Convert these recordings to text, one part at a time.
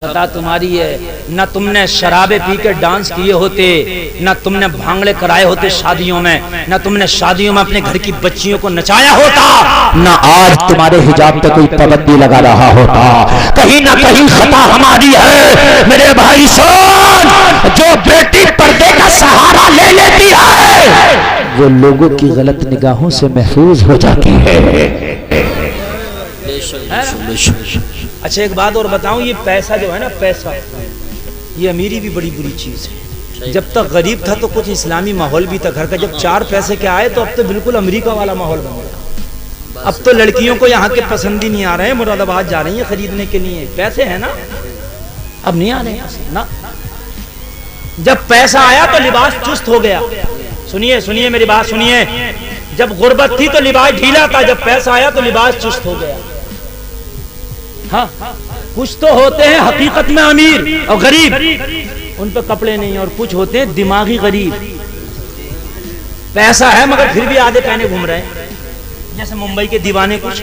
خطا تمہاری ہے، نہ تم نے شرابیں پی کے ڈانس کیے ہوتے، نہ تم نے بھانگڑے کرائے ہوتے شادیوں میں، نہ تم نے شادیوں میں اپنے گھر کی بچیوں کو نچایا ہوتا، نہ آج تمہارے حجاب پہ کوئی پابندی لگا رہا ہوتا۔ کہیں نہ کہیں خطا ہماری ہے میرے بھائی سن، جو بیٹی پردے کا سہارا لے لیتی ہے وہ لوگوں کی غلط نگاہوں سے محفوظ ہو جاتی ہے۔ اچھا ایک بات اور بتاؤں، یہ پیسہ جو ہے نا، پیسہ یہ امیری بھی بڑی بری چیز ہے۔ جب تک غریب تھا تو کچھ اسلامی ماحول بھی تھا گھر کا، جب چار پیسے کے آئے تو اب تو بالکل امریکہ والا ماحول بن گیا۔ اب تو لڑکیوں کو یہاں کے پسند ہی نہیں آ رہے ہیں، مراد آباد جا رہی ہیں خریدنے کے لیے، پیسے ہیں نا، اب نہیں آ رہے ہیں نا۔ جب پیسہ آیا تو لباس چست ہو گیا۔ سنیے سنیے میری بات سنیے، جب غربت تھی تو لباس ڈھیلا تھا، جب پیسہ آیا تو لباس چست ہو گیا۔ ہاں کچھ تو ہوتے ہیں حقیقت میں امیر اور غریب، ان پہ کپڑے نہیں، اور کچھ ہوتے ہیں دماغی غریب، پیسہ ہے مگر پھر بھی آدھے پہنے گھوم رہے ہیں، جیسے ممبئی کے دیوانے کچھ،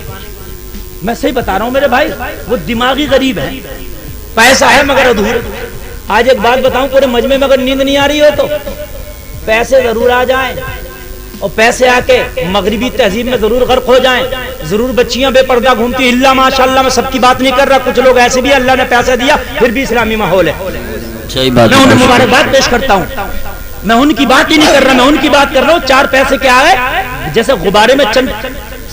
میں صحیح بتا رہا ہوں میرے بھائی، وہ دماغی غریب ہے، پیسہ ہے مگر ادھورا۔ آج ایک بات بتاؤں، پورے مجمع میں اگر نیند نہیں آ رہی ہو تو پیسے ضرور آ جائیں، اور پیسے آ کے مغربی تہذیب میں ضرور غرق ہو جائیں، ضرور بچیاں بے پردہ گھومتی، اللہ ماشاءاللہ میں سب کی بات نہیں کر رہا، کچھ لوگ ایسے بھی اللہ نے پیسہ دیا پھر بھی اسلامی ماحول ہے، میں انہیں مبارکباد پیش کرتا ہوں، میں ان کی بات ہی نہیں کر رہا، میں ان کی بات کر رہا ہوں۔ چار پیسے کے آئے، جیسے غبارے میں چند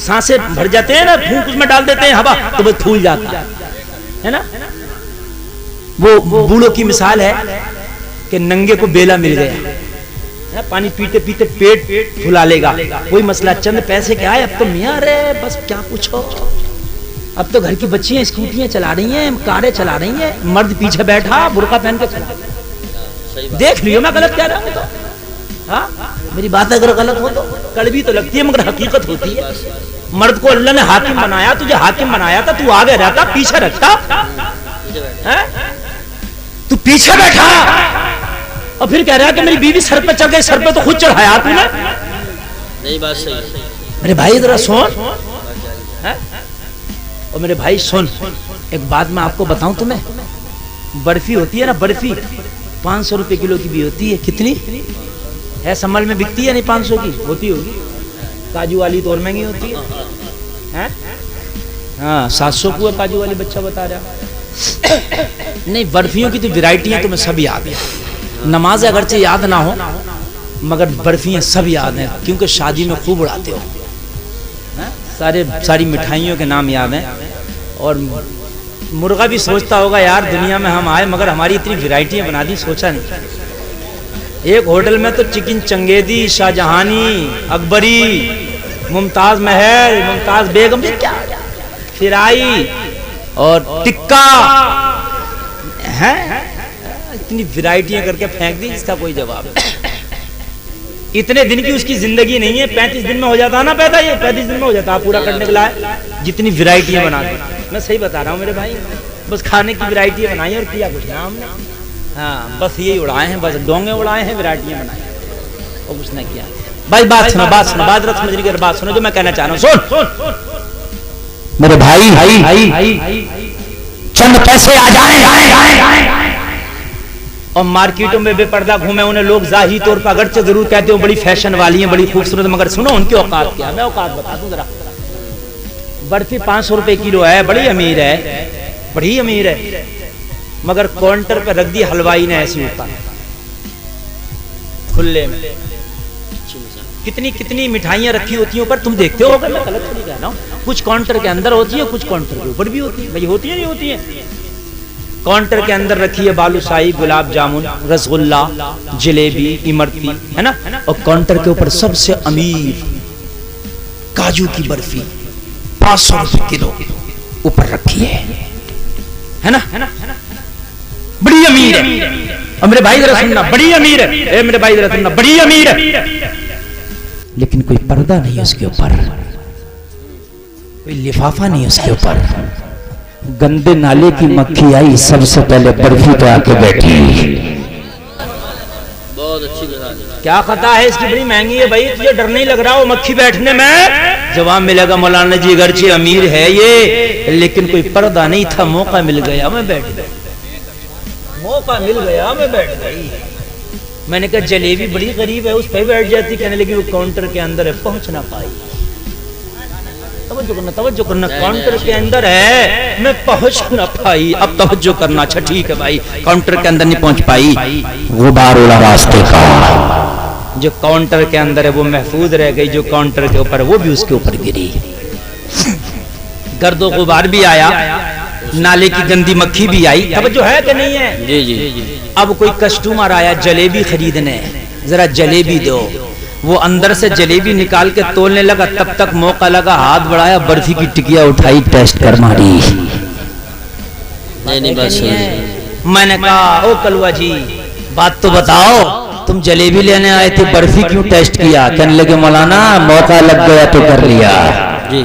سانسیں بھر جاتے ہیں نا، پھونک اس میں ڈال دیتے ہیں ہوا تو وہ پھول جاتا ہے نا۔ وہ بوڑھوں کی مثال ہے کہ ننگے کو بیلا مل گیا، پانی پیتے پیتے پیٹ پھلا لے گا، کوئی مسئلہ، چند پیسے کے آئے، اب تو میاں رہے بس کیا پوچھو، اب تو گھر کی بچیاں اسکوٹیاں چلا رہی ہیں، کاریں چلا رہی ہیں، مرد پیچھے بیٹھا برقع پہن کے چلا، دیکھ لیو میں غلط کہہ رہا ہوں تو، ہاں میری بات اگر غلط ہو تو کڑوی تو لگتی ہے مگر حقیقت ہوتی ہے۔ مرد کو اللہ نے حاکم بنایا، تجھے حاکم بنایا تھا، تو آگے رہتا پیچھے رکھتا، تو پیچھے بیٹھا اور پھر کہہ رہا ہے کہ میری بیوی سر پہ چڑھ گئی، سر پہ تو خود چڑھایا تو نے، نہیں بات صحیح۔ میرے بھائی ذرا سن، اور میرے بھائی سن، ایک بات میں آپ کو بتاؤں تمہیں، برفی ہوتی ہے نا، برفی 500 روپے کلو کی بھی ہوتی ہے، کتنی ہے سمل میں بکتی ہے؟ نہیں 500 کی ہوتی ہوگی، کاجو والی تو اور مہنگی ہوتی ہے، ہاں 700 کو ہے کاجو والی، بچہ بتا رہا نہیں، برفیوں کی تو ورائٹیاں تمہیں سب یاد ہے، نماز اگرچہ یاد نہ ہو مگر برفیاں سب یاد ہیں، کیونکہ شادی میں خوب اڑاتے ہو، ساری مٹھائیوں کے نام یاد ہیں، اور مرغا بھی سوچتا ہوگا یار دنیا میں ہم آئے مگر ہماری اتنی ورائٹیاں بنا دی، سوچا نہیں۔ ایک ہوٹل میں تو چکن چنگیزی، شاہ جہانی، اکبری، ممتاز محل، ممتاز بیگم، کیا فرائی اور ٹکا ہے، اتنی ورائٹیاں کر کے پھینک دی، اس کا کوئی جواب نہیں۔ اتنے دن کی اس کی زندگی نہیں ہے، 35 دن میں ہو جاتا نا پیدا، یہ 35 دن میں ہو جاتا پورا کرنے کے لائے، جتنی ورائٹیاں بنا دی، میں صحیح بتا رہا ہوں میرے بھائی، بس کھانے کی ورائٹیاں بنائی اور کیا کچھ نام نے، ہاں بس یہی اڑائے ہیں، بس ڈونگے اڑائے ہیں، ورائٹیاں بنائی اور کچھ نہ کیا۔ بھائی بات سنو، بات سنو، بات رت مجری کر بات سنو جو میں کہنا چاہ رہا ہوں، سن میرے بھائی چند پیسے آ جائیں اور مارکیٹوں میں بے پردہ گھومے، انہیں لوگ ظاہری طور پر اگرچہ ضرور کہتے ہو بڑی فیشن والی ہیں، بڑی خوبصورت، مگر سنو ان کی اوقات کیا ہے، میں اوقات بتا دوں ذرا۔ برفی 500 روپے کلو ہے، بڑی امیر ہے، بڑی امیر ہے، مگر کاؤنٹر پہ رکھ دی حلوائی نے ایسی اوپر کھلے میں، کتنی کتنی مٹھائیاں رکھی ہوتی ہیں اوپر، تم دیکھتے ہو، میں غلط نہیں کہہ رہا ہوں، کچھ کاؤنٹر کے اندر ہوتی ہیں، کچھ کاؤنٹر کے اوپر بھی ہوتی ہیں، بھائی ہوتی ہیں نہیں ہوتی ہیں۔ کاؤنٹر کے اندر رکھی ہے بالوشاہی، گلاب جامن، رس گلہ، جلیبی، امرتی، ہے نا، اور کاؤنٹر کے اوپر سب سے امیر کاجو کی برفی 500 روپے کلو اوپر رکھی ہے نا، بڑی امیر ہے، اور میرے بھائی ذرا سننا، بڑی امیر ہے، اے میرے بھائی ذرا سننا، بڑی امیر ہے، لیکن کوئی پردہ نہیں اس کے اوپر، کوئی لفافہ نہیں اس کے اوپر، گندے نالے کی مکھی آئی سب سے پہلے برفی پہ آ کے بیٹھی، بہت اچھی کیا خطا ہے اس کی، بڑی مہنگی ہے بھائی، تجھے ڈر نہیں لگ رہا وہ مکھی بیٹھنے میں؟ جواب ملے گا مولانا جی اگرچہ امیر ہے یہ لیکن کوئی پردہ نہیں تھا، موقع مل گیا میں بیٹھ گیا، موقع مل گیا میں بیٹھ گئی. میں نے کہا جلیبی بڑی غریب ہے اس پہ بیٹھ جاتی. کہنے لگی وہ کاؤنٹر کے اندر ہے پہنچ نہ پائی. توجہ کرنا کاؤنٹر کے اندر ہے میں پہنچ نہ پائی. اب توجہ کرنا. اچھا ٹھیک ہے بھائی کاؤنٹر کے اندر نہیں پہنچ پائی. غبار اڑا راستے کا. جو کاؤنٹر کے اندر ہے وہ محفوظ رہ گئی. جو کاؤنٹر کے اوپر وہ بھی اس کے اوپر گری. گرد و غبار بھی آیا. نالے کی گندی مکھی بھی آئی. توجہ ہے کہ نہیں ہے؟ جی جی. اب کوئی کسٹمر آیا جلیبی خریدنے. ذرا جلیبی دو. وہ اندر سے جلیبی نکال کے تولنے لگا. تب تک موقع لگا ہاتھ بڑھایا برفی کی ٹکیا اٹھائی ٹیسٹ کر ماری. نہیں بس میں نے کہا او کلوا جی بات تو بتاؤ تم جلیبی لینے آئے تھے برفی کیوں ٹیسٹ کیا؟ کہنے لگے مولانا موقع لگ گیا تو کر لیا. جی.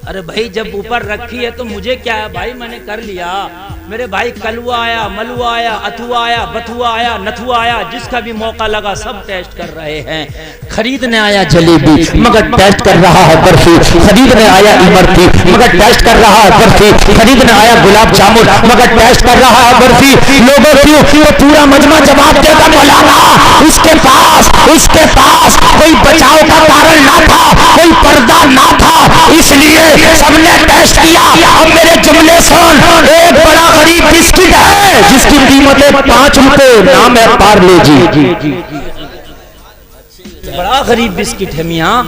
ارے بھائی جب اوپر رکھی ہے تو مجھے کیا ہے بھائی میں نے کر لیا. میرے بھائی کلوا آیا ملوا آیا اتوا آیا بتوا آیا نتوا آیا جس کا بھی موقع لگا سب ٹیسٹ کر رہے ہیں. خریدنے آیا جلیبی مگر ٹیسٹ کر رہا ہے برفی. خریدنے آیا امرتی مگر ٹیسٹ کر رہا ہے برفی. خریدنے آیا گلاب جامن مگر ٹیسٹ کر رہا ہے برفی. لوگوں کیوں پورا مجمع جواب دے گا مولانا اس کے پاس کوئی بچاؤ کا کارن نہ تھا کوئی پردہ نہ تھا اس لیے سب نے ٹیسٹ کیا. اب میرے جملے سن. ایک بڑا غریب بسکٹ ہے جس کی قیمت ہے 5 روپے. نام ہے پارلے جی. بڑا غریب بسکٹ ہے میاں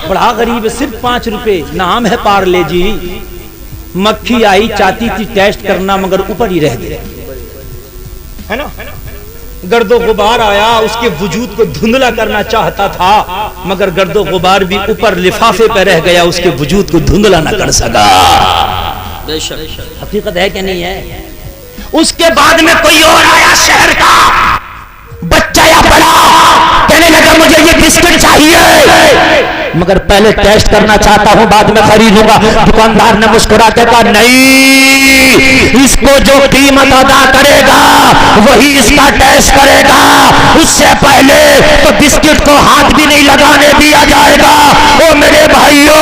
بڑا غریب ہے صرف 5 روپے. نام ہے پارلے جی. مکھی آئی چاہتی تھی ٹیسٹ کرنا مگر اوپر ہی رہ گئی ہے نا. گرد و غبار آیا اس کے وجود کو دھندلا کرنا چاہتا تھا مگر گرد و غبار بھی اوپر لفافے پہ رہ گیا اس کے وجود کو دھندلا نہ کر سکا. حقیقت ہے کہ نہیں ہے؟ اس کے بعد میں کوئی اور آیا شہر کا بچہ یا بڑا کہنے لگا مجھے یہ بسکٹ چاہیے مگر پہلے ٹیسٹ کرنا چاہتا ہوں بعد میں خریدوں گا. دکاندار نے مسکرا کے کہا نہیں اس کو جو قیمت ادا کرے گا وہی اس کا ٹیسٹ کرے گا. اس سے پہلے تو بسکٹ کو ہاتھ بھی نہیں لگانے دیا جائے گا. او میرے بھائیوں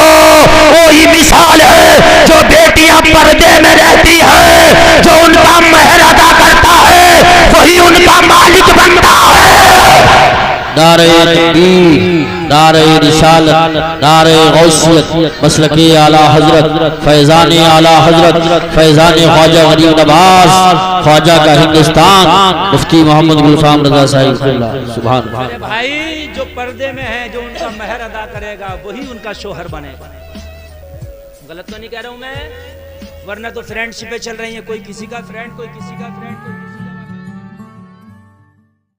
وہی مثال ہے جو بیٹیاں پردے میں رہتی ہے جو ان کا مہر ادا کرتا ہے وہی ان کا مالک بنتا ہے. دار تقدیر دار رسالت دار غوثیت مسلک اعلی حضرت فیضان اعلی حضرت فیضان خواجہ غریب نواز خواجہ کا ہندوستان مفتی محمد گلفام رضا صاحب اللہ سبحان اللہ. بھائی جو پردے میں ہے جو ان کا مہر ادا کرے گا وہی ان کا شوہر بنے گا. غلط تو نہیں کہہ رہا ہوں میں؟ ورنہ تو فرینڈ شپیں چل رہی ہیں کوئی کسی کا فرینڈ کوئی کسی کا فرینڈ